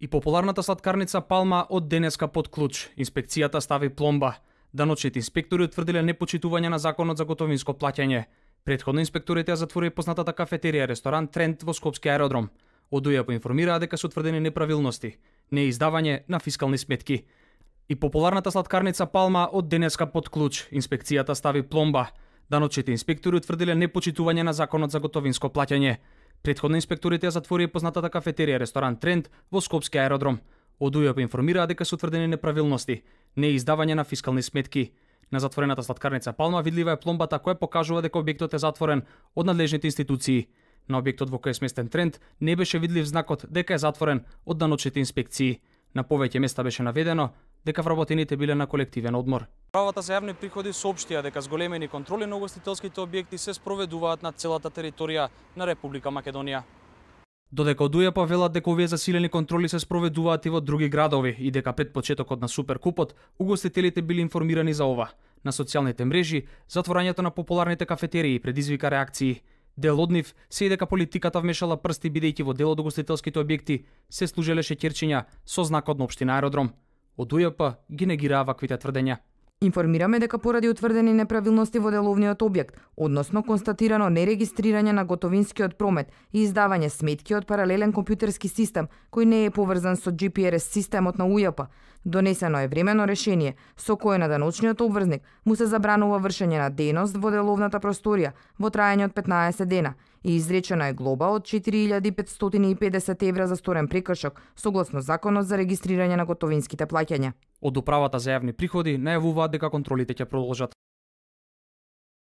И популарната сладкарница Палма од денеска под клуч. Инспекцијата стави пломба. Даночните инспектори утврдиле непочитување на законот за готовинско плаќање. Претходно инспекторите ја затворија познатата кафетерија ресторант Тренд во Скопски аеродром. Од УЈП информираа дека се утврдени неправилности, неиздавање на фискални сметки. И популарната сладкарница Палма од денеска под клуч. Инспекцијата стави пломба. Даночните инспектори утврдиле непочитување на законот за готовинско плаќање. Претходно инспекторите ја затворија познатата кафетерија ресторант Тренд во Скопски аеродром. Од УЈП информираа дека се утврдени неправилности, неиздавање на фискални сметки. На затворената сладкарница Палма видлива е пломбата која покажува дека објектот е затворен од надлежните институции. На објектот во кој е сместен Тренд не беше видлив знакот дека е затворен од даночните инспекции. На повеќе места беше наведено дека вработените биле на колективен одмор. Управата за јавни приходи соопштија дека зголемени контроли на угостителските објекти се спроведуваат на целата територија на Република Македонија. Додека од УЈП велат дека овие засилени контроли се спроведуваат и во други градови и дека пред почетокот на Суперкупот угостителите били информирани за ова. На социјалните мрежи затворањето на популарните кафетерии предизвика реакции. Дел од нив се и дека политиката вмешала прсти бидејќи во дел од угостителските објекти се служеле шеќерчиња со знакот на општина аеродром. Од УЈП ги негираа ваквите тврдења. Информираме дека поради утврдени неправилности во деловниот објект, односно констатирано нерегистрирање на готовинскиот промет и издавање сметки од паралелен компјутерски систем кој не е поврзан со GPRS системот на УЈП, донесено е времено решение со кое на даночниот обврзник му се забранува вршење на дејност во деловната просторија во траење од 15 дена и изречена е глоба од 4550 евра за сторен прекршок согласно Законот за регистрирање на готовинските плаќања. Од Управата за јавни приходи најавуваат дека контролите ќе продолжат.